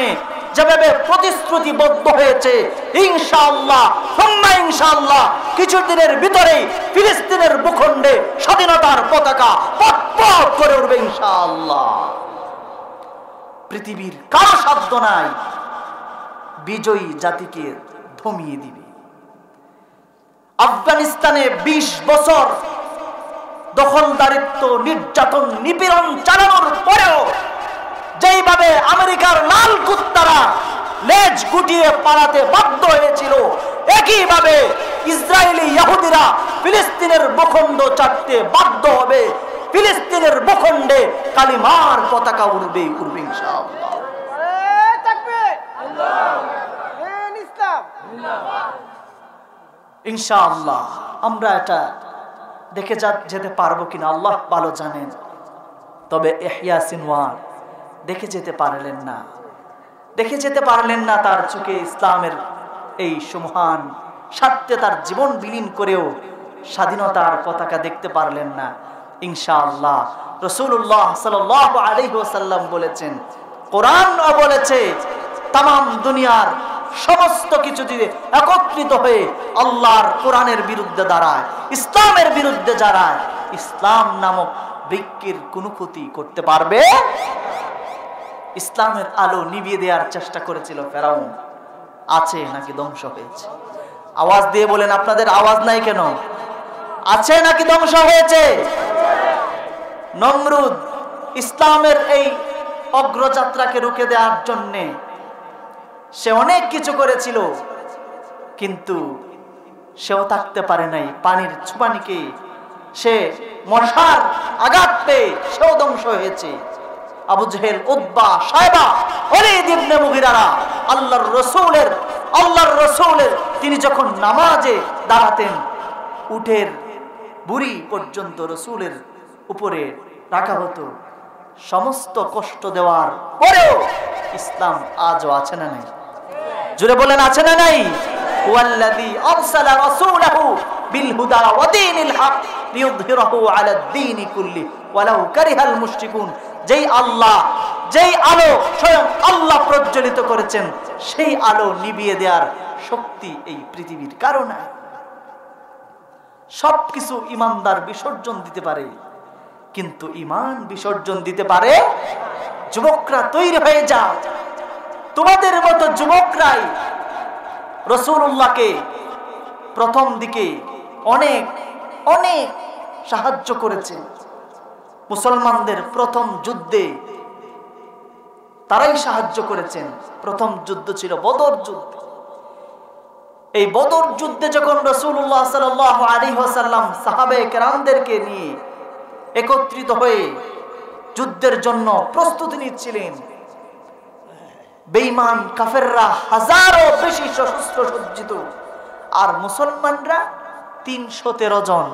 যেভাবে প্রতিশ্রুতিবদ্ধ হয়েছে, ইনশাআল্লাহ সুম্মা ইনশাআল্লাহ কিছুদিনের ভিতরেই ফিলিস্তিনের ভূখণ্ডে স্বাধীনতার পতাকা পথ করে উঠবে ইনশাআল্লাহ। পৃথিবীর কারো সাধ্য নাই বিজয়ী জাতিকে থামিয়ে দিবে। আফগানিস্তানে 20 বছর দখলদারিত্ব, নির্যাতন, নিপীড়ন চালানোর পরেও যেইভাবে আমেরিকার লাল কুত্তারা লেজ গুটিয়ে পালাতে বাধ্য হয়েছিল, একইভাবে ইসরায়েলি ইহুদিরা ফিলিস্তিনের ভূখণ্ড ছাড়তে বাধ্য হবে। ফিলিস্তিনের ভূখণ্ডে কালিমার পতাকা উড়বে ইনশাআল্লাহ। ইনশাআল্লাহ আমরা এটা দেখে যেতে পারবো কিনা আল্লাহ ভালো জানেন। তবে ইয়াহইয়া সিনওয়ার দেখে যেতে পারলেন না, তার চোখে ইসলামের এই সুমহান স্বার্থে তার জীবন বিলীন করেও স্বাধীনতার পতাকা দেখতে পারলেন না। ইনশাআল্লাহ রাসূলুল্লাহ সাল্লাল্লাহু আলাইহি ওয়াসাল্লাম বলেছেন, কোরআনও বলেছে, তামাম দুনিয়ার সমস্ত কিছু যদি একত্রিত হয়ে আল্লাহর কোরআনের বিরুদ্ধে দাঁড়ায়, ইসলামের বিরুদ্ধে দাঁড়ায়, ইসলাম নামক বৃক্ষের কোনো ক্ষতি করতে পারবে? ইসলামের আলো নিভিয়ে দেওয়ার চেষ্টা করেছিল ফেরাউন, আছে নাকি ধ্বংস হয়েছে? আওয়াজ দিয়ে বলেন, আপনাদের আওয়াজ নাই কেন? আছে নাকি ধ্বংস হয়েছে? নমরুদ ইসলামের এই অগ্রযাত্রাকে রুখে দেওয়ার জন্যে সে অনেক কিছু করেছিল, কিন্তু সেও থাকতে পারে নাই। পানির ছুপানিকে সে মশার আঘাত পেয়ে সেও ধ্বংস হয়েছে। আবু জেহেল, উতবা, সায়বা, ওলীদ ইবনে মুগিরারা আল্লাহর রসূলের তিনি যখন নামাজে দাঁড়াতেন, উটের বুড়ি পর্যন্ত রসূলের উপরে রাখা হতো। সমস্ত কষ্ট দেওয়ার পরেও ইসলাম আজও আছে না নাই? জুড়ে বলেন, আছে না নাই? ওয়াল্লাযী আরসালা রাসূলাহু বিল হুদা ওয়া দীনিল হক লিইয়ুযহিরাহু আলা দ্বীনি কুল্লি ওয়ালাউ কারিহাল মুশরিকুন। যেই আল্লাহ যেই আলো স্বয়ং আল্লাহ প্রজ্বলিত করেছেন, সেই আলো নিভিয়ে দেওয়ার শক্তি এই পৃথিবীর কারণে। সবকিছু ইমানদার বিসর্জন দিতে পারে, কিন্তু ইমান বিসর্জন দিতে পারে। যুবকরা তৈরি হয়ে যাও, তোমাদের মতো যুবকরাই রাসূলুল্লাহকে প্রথম দিকে অনেক অনেক সাহায্য করেছে। মুসলমানদের প্রথম যুদ্ধে তারাই সাহায্য করেছেন। প্রথম যুদ্ধ ছিল বদর যুদ্ধ। এই বদর যুদ্ধে যখন রাসূলুল্লাহ সাল্লাল্লাহু আলাইহি ওয়াসাল্লাম সাহাবায়ে কেরামদেরকে নিয়ে একত্রিত হয়ে যুদ্ধের জন্য প্রস্তুতি নিচ্ছিলেন, বেঈমান কাফেররা হাজারো বেশি সশস্ত্র সজ্জিত, আর মুসলমানরা ৩১৩ জন,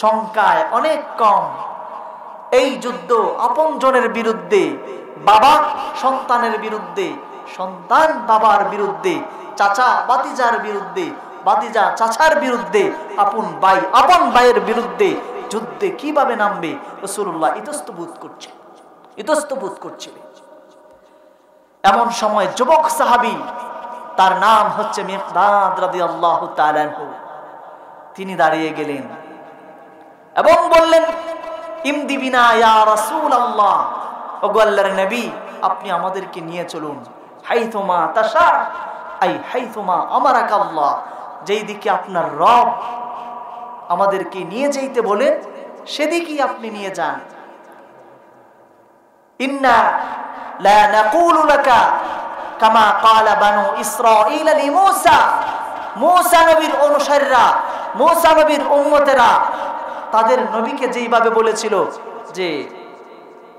সংখ্যায় অনেক কম। এই যুদ্ধ আপনজনের বিরুদ্ধে, বাবা সন্তানের বিরুদ্ধে, সন্তান বাবার বিরুদ্ধে, চাচা ভাতিজার বিরুদ্ধে, ভাতিজা চাচার বিরুদ্ধে, আপন ভাই আপন ভাইয়ের বিরুদ্ধে যুদ্ধে কিভাবে নামবে রাসূলুল্লাহ ইতস্তত করছিলেন। এমন সময় যুবক সাহাবী, তার নাম হচ্ছে মিকদাদ রাদিয়াল্লাহু তাআলা আনহু, তিনি দাঁড়িয়ে গেলেন এবং বললেন, ইমদি বিনা ইয়া রাসূলুল্লাহ, ওগো আল্লাহর নবী, আপনি আমাদেরকে নিয়ে চলুন। হাইথুমা তাশা, আই হাইথুমা আমারাকাল্লাহ, যেই দিকে আপনার রব আমাদেরকে নিয়ে যাইতে বলেন সেদিকেই আপনি নিয়ে যান। ইন্না লা নাকুলু লাকা কামা ক্বালা বানু ইসরাঈল লিমূসা, মূসা নবীর অনুসারীরা, মূসা নবীর উম্মতেরা তাদের নবীকে যেইভাবে বলেছিল যে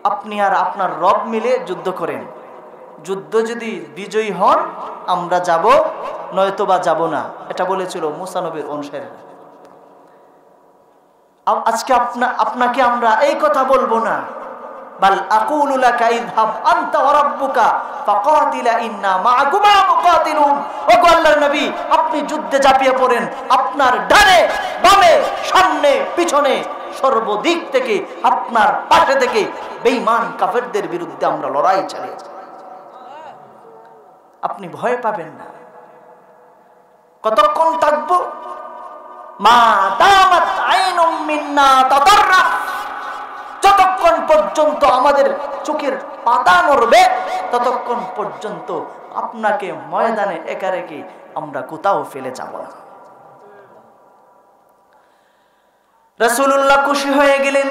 আপনি আর আপনার রব মিলে যুদ্ধ করেন, যুদ্ধ যদি বিজয়ী হন আমরা যাব, নয়তোবা যাব না, এটা বলেছিল মূসা নবীর অনুসারীরা। আজকে আপনাকে আমরা এই কথা বলবো না, বাল আকুলু লাকা ইযহাব আনতা ওয়া রাব্বুকা ফাকাতিলা ইন্না মাআকুমা মুকাতিলুন। ওগো আল্লাহর নবী, আপনি যুদ্ধে ঝাঁপিয়ে পড়েন, আপনার ডানে বামে সামনে পিছনে সর্বদিক থেকে আপনার পাশে থেকে বেঈমান কাফেরদের বিরুদ্ধে আমরা লড়াই চালিয়ে যাব, আপনি ভয় পাবেন না। কতক্ষণ থাকবো? মা দামাত আইনুম মিন্না তাতাররা, যতক্ষণ পর্যন্ত আমাদের চোখের পাতা নড়বে ততক্ষণ পর্যন্ত আপনাকে ময়দানে একা রেখে আমরা কোথাও ফেলে যাব না। রাসূলুল্লাহ খুশি হয়ে গেলেন।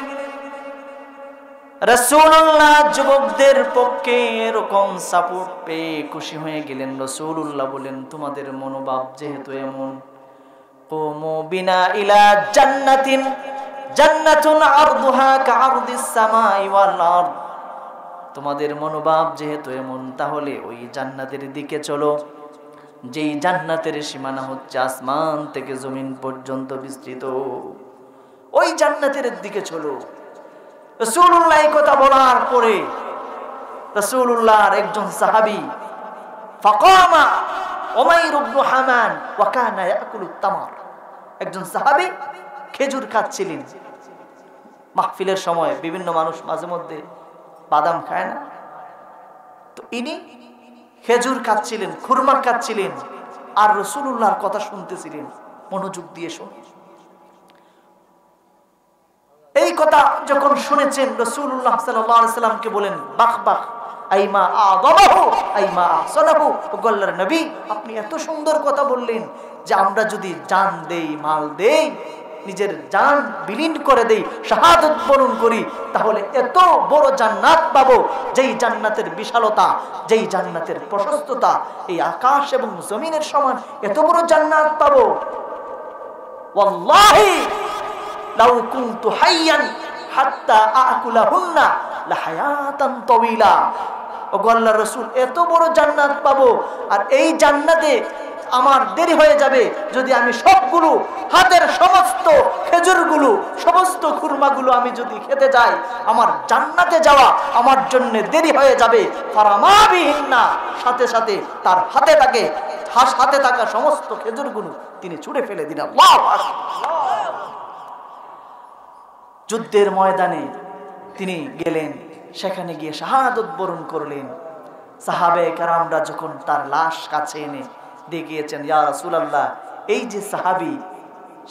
রাসূলুল্লাহ যুবকদের পক্ষে এরকম সাপোর্ট পেয়ে খুশি হয়ে গেলেন। রাসূলুল্লাহ বলেন, তোমাদের মনোভাব যেহেতু এমন, কুমু বিনা ইলা জান্নাতিন, জান্নাতুন আরদুহা কাআরদিস সামাই ওয়াল আরদ, তোমাদের মনোভাব যেহেতু এমন, তাহলে ওই জান্নাতের দিকে চলো যেই জান্নাতের সীমানা হচ্ছে আসমান থেকে জমিন পর্যন্ত বিস্তৃত, ওই জান্নাতের দিকে চলো। রাসূলুল্লাহ এই কথা বলার পরে রাসূলুল্লাহর একজন সাহাবী ফাকামা উমাইর ইবনে হামান ওয়া কানা ইয়াকুলুত তামার, একজন সাহাবী খেজুর খাচ্ছিলেন। মাহফিলের সময় বিভিন্ন মানুষ মাঝে মধ্যে বাদাম খায় না, তো ইনি খেজুর খাচ্ছিলেন, খুরমা খাচ্ছিলেন, আর রাসূলুল্লাহর কথা শুনতেছিলেন মনোযোগ দিয়ে। শুনুন, এই কথা যখন শুনেছেন রাসূলুল্লাহ সাল্লাল্লাহু আলাইহি সাল্লামকে বলেন, বাখ বাখ আইমা আযামাহু আইমা আহসানাহু, ওগো আল্লাহর নবী, আপনি এত সুন্দর কথা বললেন যে আমরা যদি জান দেই, মাল দেই, নিজের জান বিলীন করে দেই, শাহাদাত বরণ করি, তাহলে এত বড় জান্নাত পাবো, যেই জান্নাতের বিশালতা, যেই জান্নাতের প্রশস্ততা এই আকাশ এবং জমিনের সমান, এত বড় জান্নাত পাবো। ওয়াল্লাহি লাউ কুনতু হাইয়ান হাত্তা আকুলাহুন্না লাহায়াতান তাওয়িলা, ওগো আল্লাহর রাসূল, এত বড় জান্নাত পাবো, আর এই জান্নাতে আমার দেরি হয়ে যাবে যদি আমি সবগুলো হাতের সমস্ত খেজুরগুলো, সমস্ত খুরমাগুলো আমি যদি খেতে যাই, আমার জান্নাতে যাওয়া আমার জন্য দেরি হয়ে যাবে। ফারামাবিহিন্না, সাথে সাথে তার হাতে থাকা সমস্ত খেজুরগুলো তিনি ছুঁড়ে ফেলে দিলেন। আল্লাহু আকবার। যুদ্ধের ময়দানে তিনি গেলেন, সেখানে গিয়ে শাহাদত বরণ করলেন। সাহাবায়ে কেরামরা যখন তার লাশ কাছে এনে দেখিয়েছেন, ইয়া রাসূলুল্লাহ, এই যে সাহাবী,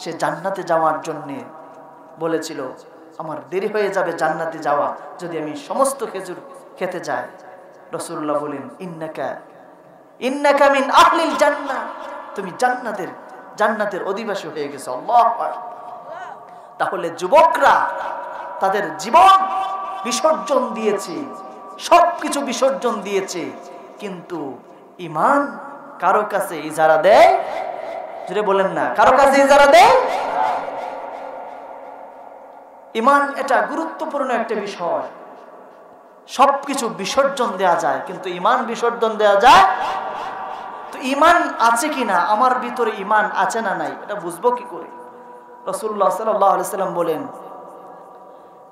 সে জান্নাতে যাওয়ার জন্যে বলেছিল, আমার দেরি হয়ে যাবে জান্নাতে যাওয়া যদি আমি সমস্ত খেজুর খেতে যাই। রাসূলুল্লাহ বলেন, ইন্নাকা মিন আহলিল জান্নাহ, তুমি জান্নাতের অধিবাসী হয়ে গেছো। আল্লাহু আকবার। তাহলে যুবকরা তাদের জীবন বিসর্জন দিয়েছে, সবকিছু বিসর্জন দিয়েছে, কিন্তু ঈমান কারো কাছে ইজারা দেয়? জোরে বলেন না, কারো কাছে ইজারা দেয়? ঈমান এটা গুরুত্বপূর্ণ একটা বিষয়। সবকিছু বিসর্জন দেয়া যায়, কিন্তু ঈমান বিসর্জন দেয়া যায়? তো ঈমান আছে কিনা, আমার ভিতরে ঈমান আছে না নাই, এটা বুঝবো কি করে? রাসূলুল্লাহ সাল্লাল্লাহু আলাইহি সাল্লাম বলেন,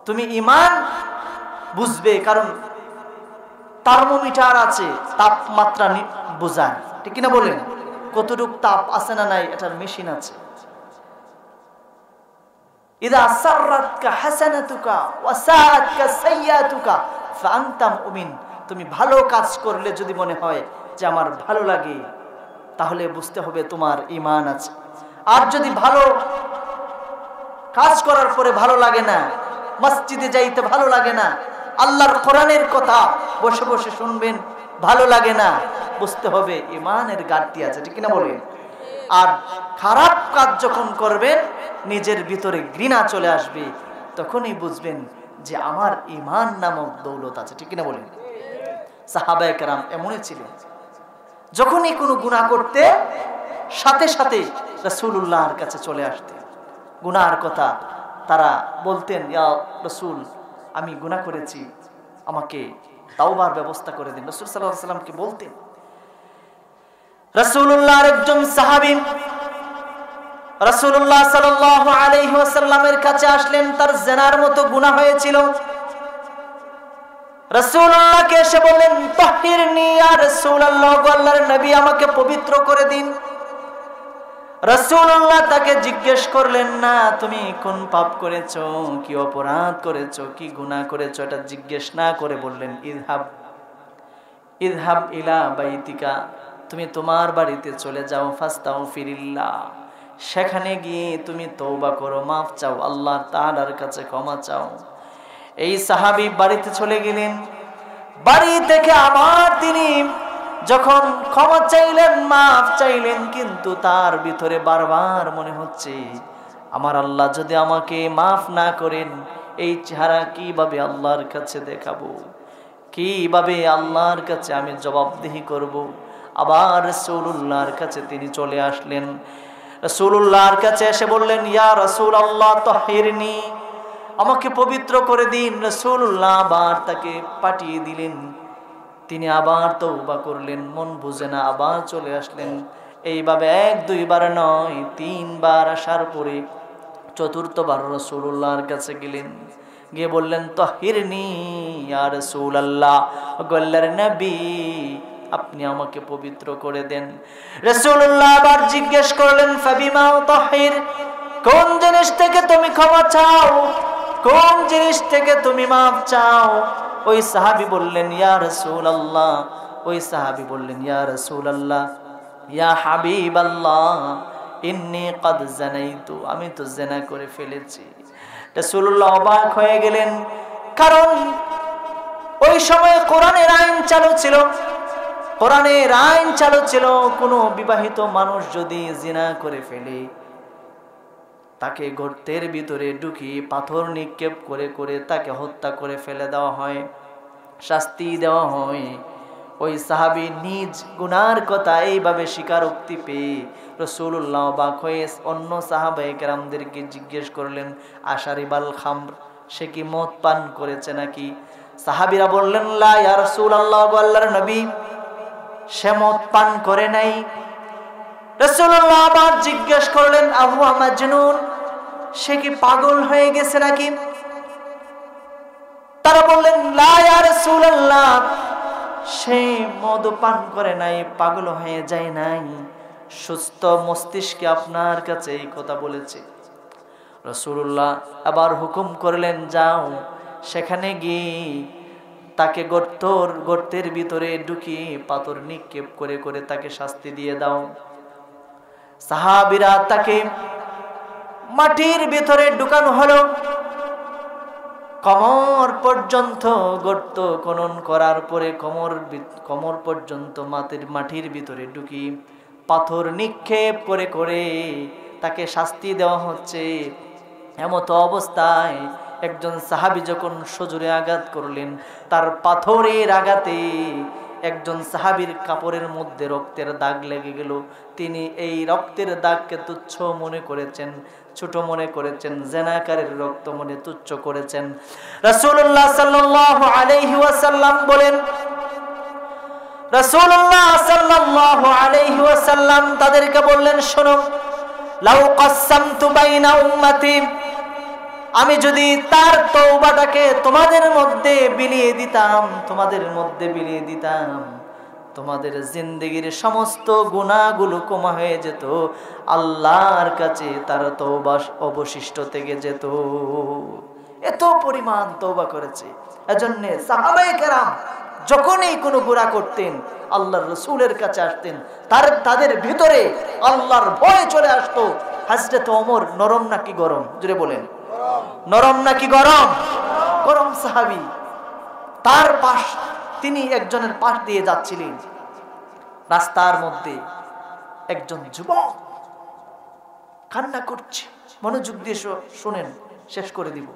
তুমি ঈমান বুঝবে কারণ থার্মোমিটার আছে, তাপমাত্রা বোঝায়, ঠিক কিনা বলেন? কতটুক তাপ আছে না নাই এটার মেশিন আছে। ইদা সাররাতকা হাসানাতুকা ওয়া সাআতকা সাইয়্যাতুকা ফাআনতা মুমিন, তুমি ভালো কাজ করলে যদি মনে হয় যে আমার ভালো লাগে, তাহলে বুঝতে হবে তোমার ঈমান আছে। আর যদি ভালো কাজ করার পরে ভালো লাগে না, মসজিদে যাইতে ভালো লাগে না, আল্লাহর কোরআনের কথা বসে বসে শুনবেন ভালো লাগে না, বুঝতে হবে ঈমানের ঘাটতি আছে, ঠিক কিনা বলেন? আর খারাপ কাজ যখন করবেন নিজের ভিতরে ঘৃণা চলে আসবে, তখনই বুঝবেন যে আমার ঈমান নামক দৌলত আছে, ঠিক কিনা বলেন? সাহাবায়ে কেরাম এমনই ছিলেন, যখনই কোনো গুনাহ করতে সাথে সাথে রাসূলুল্লাহর কাছে চলে আসতেন। গুনাহর কথা তারা বলতেন, ইয়া রাসূল, আমি গুনাহ করেছি, আমাকে তাওবার ব্যবস্থা করে দিন। রাসূল সাল্লাল্লাহু আলাইহি ওয়াসাল্লামকে বলতেন। রাসূলুল্লাহর একজন সাহাবী রাসূলুল্লাহ সাল্লাল্লাহু আলাইহি ওয়াসাল্লামের কাছে আসলেন, তার জিনার মতো গুনাহ হয়েছিল। রাসূলুল্লাহকে এসে বললেন, তাহহিরনি ইয়া রাসূলুল্লাহ, আল্লাহর নবী আমাকে পবিত্র করে দিন। রাসূলুল্লাহ তাকে জিজ্ঞেস করলেন না, তুমি কোন পাপ করেছো, কি অপরাধ করেছো, কি গুনাহ করেছো, এটা জিজ্ঞেস না করে বললেন, ইযহাব ইলা বাইতিকা, তুমি তোমার বাড়িতে চলে যাও, ফাস্তাগফিরিল্লাহ, সেখানে গিয়ে তুমি তওবা করো, মাফ চাও, আল্লাহ তাআলার কাছে ক্ষমা চাও। এই সাহাবী বাড়িতে চলে গেলেন। বাড়ি থেকে আবার তিনি যখন ক্ষমা চাইলেন, মাফ চাইলেন, কিন্তু তার ভিতরে বারবার মনে হচ্ছে, আমার আল্লাহ যদি আমাকে মাফ না করেন, এই চেহারা কিভাবে আল্লাহর কাছে দেখাবো, কিভাবে আল্লাহর কাছে আমি জবাবদিহি করব। আবার রাসূলুল্লাহর কাছে তিনি চলে আসলেন। রাসূলুল্লাহর কাছে এসে বললেন, ইয়া রাসূলুল্লাহ, তাহহিরনি, আমাকে পবিত্র করে দিন। রাসূলুল্লাহ আবার তাকে পাঠিয়ে দিলেন। তিনি আবার তওবা করলেন, মন বুঝে না, আবার চলে আসলেন। এইভাবে 1-2 বার নয়, 3 বার আসার পরে চতুর্থবার রাসূলুল্লাহর কাছে গেলেন, গিয়ে বললেন, তাহহিরনি ইয়া রাসূলুল্লাহ, আল্লাহর নবী আপনি আমাকে পবিত্র করে দেন। রাসূলুল্লাহ আবার জিজ্ঞেস করলেন, ফাবিমা তাহহির, কোন জিনিস থেকে তুমি ক্ষমা চাও, কোন জিনিস থেকে তুমি মাফ চাও? ওই সাহাবী বললেন, ইয়া রাসূলুল্লাহ, ওই সাহাবী বললেন, ইয়া রাসূলুল্লাহ, ইয়া হাবিবাল্লাহ, ইন্নী ক্বাদ জানাইতু, আমি তো জিনা করে ফেলেছি। রাসূলুল্লাহ অবাক হয়ে গেলেন, কারণ ওই সময় কোরআনের আইন চালু ছিল। কোরআনের আইন চালু ছিল, কোনো বিবাহিত মানুষ যদি জিনা করে ফেলে, তাকে গর্তের ভিতরে ঢুকিয়ে পাথর নিক্ষেপ করে করে তাকে হত্যা করে ফেলে দেওয়া হয়, শাস্তি দেওয়া হয়। ওই সাহাবী নিজ গুনার কথা এইভাবে স্বীকারোক্তি পেয়ে রাসূলুল্লাহ অবাক হয়ে অন্য সাহাবায়ে কেরামদেরকে জিজ্ঞেস করলেন, আশারিবাল খামর, সে কি মদ পান করেছে নাকি? সাহাবীরা বললেন, লা ইয়া রাসূলুল্লাহ, আল্লাহর নবী, সে মদ পান করে নাই। রাসূলুল্লাহ আবার জিজ্ঞেস করলেন, আহুয়া মাজনুন, সে কি পাগল হয়ে গেছে নাকি? তারা বললেন, লা ইয়া রাসূলুল্লাহ, সে মদ পান করে নাই, পাগল হয়ে যায় নাই, সুস্থ মস্তিষ্কে আপনার কাছে এই কথা বলেছে। রাসূলুল্লাহ আবার হুকুম করলেন, যাও সেখানে গিয়ে তাকে গর্তের ভিতরে ঢুকিয়ে পাথর নিক্ষেপ করে করে তাকে শাস্তি দিয়ে দাও। সাহাবীরা তাকে মাটির ভিতরে ঢুকানো হলো। কোমর পর্যন্ত গর্ত খনন করার পরে কোমর পর্যন্ত মাটির ভিতরে ঢুকি পাথর নিক্ষেপ করে করে তাকে শাস্তি দেওয়া হচ্ছে। এমতো অবস্থায় একজন সাহাবী যখন সজোরে আঘাত করলেন, তার পাথরের আঘাতে একজন সাহাবীর কাপড়ের মধ্যে রক্তের দাগ লেগে গেল। তিনি এই রক্তের দাগকে তুচ্ছ মনে করেছেন, ছোট মনে করেছেন, জেনাকারের রক্ত মনে তুচ্ছ করেছেন। রাসূলুল্লাহ সাল্লাল্লাহু আলাইহি ওয়াসাল্লাম বলেন, রাসূলুল্লাহ সাল্লাল্লাহু আলাইহি ওয়াসাল্লাম তাদেরকে বললেন, শোনো, লাউ কাসসামতু বাইনা উম্মতি, আমি যদি তার তওবাটাকে তোমাদের মধ্যে বিলিয়ে দিতাম, তোমাদের জিন্দেগির সমস্ত গুনাহগুলো ক্ষমা হয়ে যেত, আল্লাহর কাছে তার তওবা অবশিষ্ট থেকে যেত। এত পরিমাণ তওবা করেছে। এজন্য সাহাবায়ে কেরাম যখনই কোনো গুনাহ করতেন আল্লাহর রাসূলের কাছে আসতেন, তাদের ভিতরে আল্লাহর ভয় চলে আসতো। হযরত ওমর নরম নাকি গরম? জোরে বলেন, নরম নাকি গরম? গরম সাহাবী। তিনি একজনের পাশ দিয়ে যাচ্ছিলেন, রাস্তার মধ্যে একজন যুবক কান্না করছে। মনোযোগ দিয়ে শুনেন, শেষ করে দিব।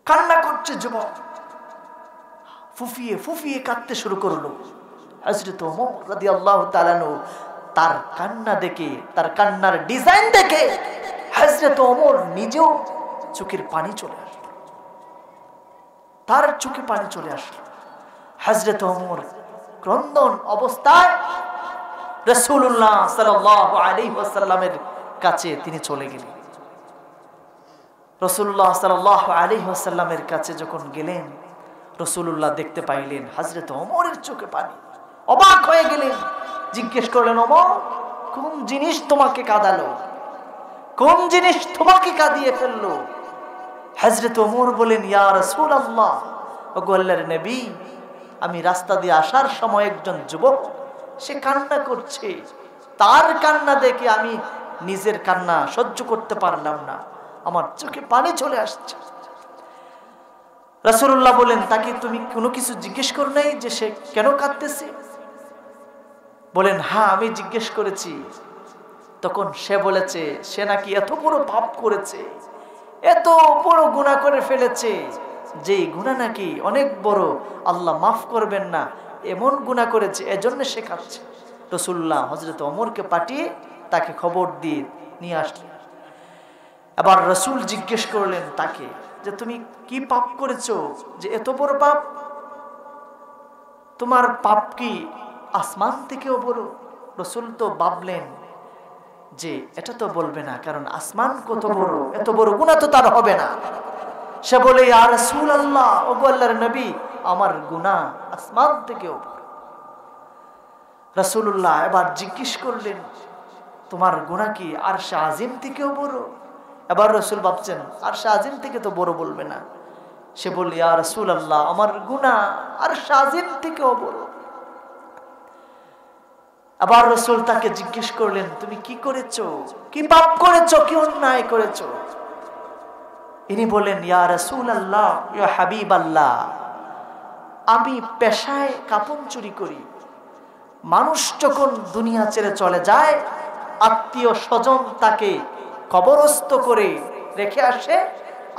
কান্না করছে যুবক, ফুফিয়ে ফুফিয়ে কাঁদতে শুরু করলো। হযরত ওমর রাদিয়াল্লাহু তাআলা আনহু তার কান্না দেখে, তার কান্নার ডিজাইন দেখে হযরত ওমর নিজেও চোখের পানি চলে আসলো, তার চোখে পানি চলে আসলো। হযরত ওমর ক্রন্দন অবস্থায় রাসূলুল্লাহ সাল্লাল্লাহু আলাইহি ওয়াসাল্লামের কাছে তিনি চলে গেলেন। রাসূলুল্লাহ সাল্লাল্লাহু আলাইহি ওয়াসাল্লামের কাছে যখন গেলেন, রাসূলুল্লাহ দেখতে পাইলেন হযরত ওমরের চোখে পানি। অবাক হয়ে গেলেন, জিজ্ঞেস করলেন, ওমর, কোন জিনিস তোমাকে কাঁদালো? কোন জিনিস তোমাকে কাঁদিয়ে ফেললো? হযরত ওমর বলেন, ইয়া রাসূলুল্লাহ, ওগো আল্লাহর নবী, আমি রাস্তা দিয়ে আসার সময় একজন যুবক সে কান্না করছে, তার কান্না দেখে আমি নিজের কান্না সহ্য করতে পারলাম না, আমার চোখে পানি চলে আসছে। রাসূলুল্লাহ বলেন, তাকে তুমি কোনো কিছু জিজ্ঞেস করো নাই যে সে কেন কাঁদতেছে? বলেন, হ্যাঁ, আমি জিজ্ঞেস করেছি। তখন সে বলেছে সে নাকি এত বড় পাপ করেছে, এত বড় গুনাহ করে ফেলেছে, যে গুনাহ নাকি অনেক বড়, আল্লাহ মাফ করবেন না, এমন গুনাহ করেছে, এজন্য সে কাঁদছে। রাসূলুল্লাহ হযরত ওমরকে পাঠিয়ে তাকে খবর দিয়ে নিয়ে আসলেন। আবার রাসূল জিজ্ঞেস করলেন তাকে যে তুমি কি পাপ করেছো যে এত বড় পাপ? তোমার পাপ কি আসমান থেকেও বড়? রাসূল তো ভাবলেন যে এটা তো বলবে না, কারণ আসমান কত বড়, এত বড় গুনাহ তো তার হবে না। সে বলে, ইয়া রাসূলুল্লাহ, ওগো আল্লাহর নবী, আমার গুনাহ আসমান থেকেও বড়। রাসূলুল্লাহ এবার জিজ্ঞেস করলেন, তোমার গুনাহ কি আরশে আজিম থেকেও বড়? এবার রাসূল ভাবছেন আরশে আজিম থেকে তো বড় বলবে না। সে বলল, ইয়া রাসূলুল্লাহ, আমার গুনাহ আরশে আজিম থেকেও বড়। আবার রাসূল তাকে জিজ্ঞেস করলেন, তুমি কি করেছো, কি পাপ করেছো, কি অন্যায় করেছো? ইনি বলেন, ইয়া রাসূলুল্লাহ, ইয়া হাবিবাল্লাহ, আমি পেশায় কাপন চুরি করি। মানুষ যখন দুনিয়া ছেড়ে চলে যায়, আত্মীয় স্বজন তাকে কবরস্থ করে রেখে আসে,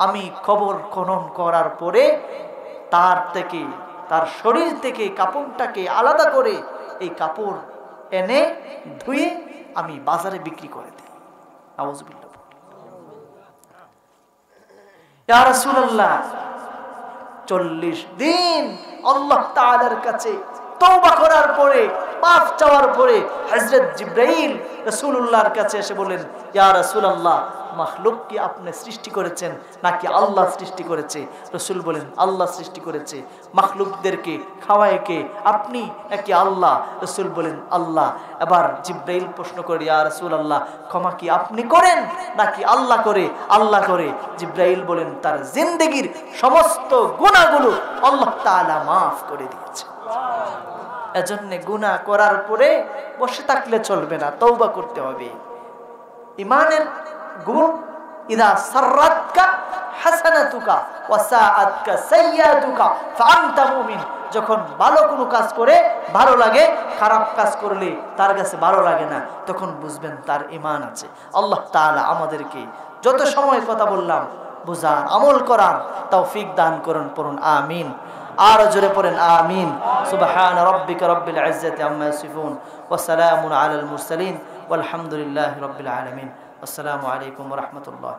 আমি কবর খনন করার পরে তার শরীর থেকে কাপড়টাকে আলাদা করে এই কাপড় এনে ধুয়ে আমি বাজারে বিক্রি করে দিই। নাউযুবিল্লাহ। ইয়া রাসূলুল্লাহ, 40 দিন আল্লাহ তাআলার কাছে তওবা করার পরে মাফ চাওয়ার পরে হযরত জিবরাইল রাসূলুল্লাহর কাছে এসে বলেন, ইয়া রাসূলুল্লাহ, মাখলুক কি আপনি সৃষ্টি করেছেন নাকি আল্লাহ সৃষ্টি করেছে? রাসূল বলেন, আল্লাহ সৃষ্টি করেছে। মাখলুকদেরকে খাওয়ায় কে, আপনি নাকি আল্লাহ? রাসূল বলেন, আল্লাহ। এবার জিবরাইল প্রশ্ন করে, ইয়া রাসূলুল্লাহ, ক্ষমা কি আপনি করেন নাকি আল্লাহ করে? আল্লাহ করে। জিবরাইল বলেন, তার জিন্দেগীর সমস্ত গুনাহগুলো আল্লাহ তাআলা মাফ করে দিয়েছে। এজন্য গুনাহ করার পরে বসে থাকলে চলবে না, তওবা করতে হবে। ঈমানের গুণ, ইদা সাররাতকা হাসানাতুকা ওয়া সাআতকা সাইয়্যাতুকা ফাআনতা মুমিন। যখন ভালো কোনো কাজ করে ভালো লাগে, খারাপ কাজ করলে তার কাছে ভালো লাগে না, তখন বুঝবেন তার ঈমান আছে। আল্লাহ তাআলা আমাদেরকে যত সময় কথা বললাম বুঝার, আমল করার তৌফিক দান করুন। পড়ুন আমিন। আর জোরে পড়েন আমিন। সুবহান রাব্বিকা রাব্বিল ইজ্জাতি আম্মা ইয়াসিফুন ওয়া সালামুন আলাল মুরসালিন ওয়ালহামদুলিল্লাহি রাব্বিল আলামিন। আসসালামু আলাইকুম ওয়া রাহমাতুল্লাহ।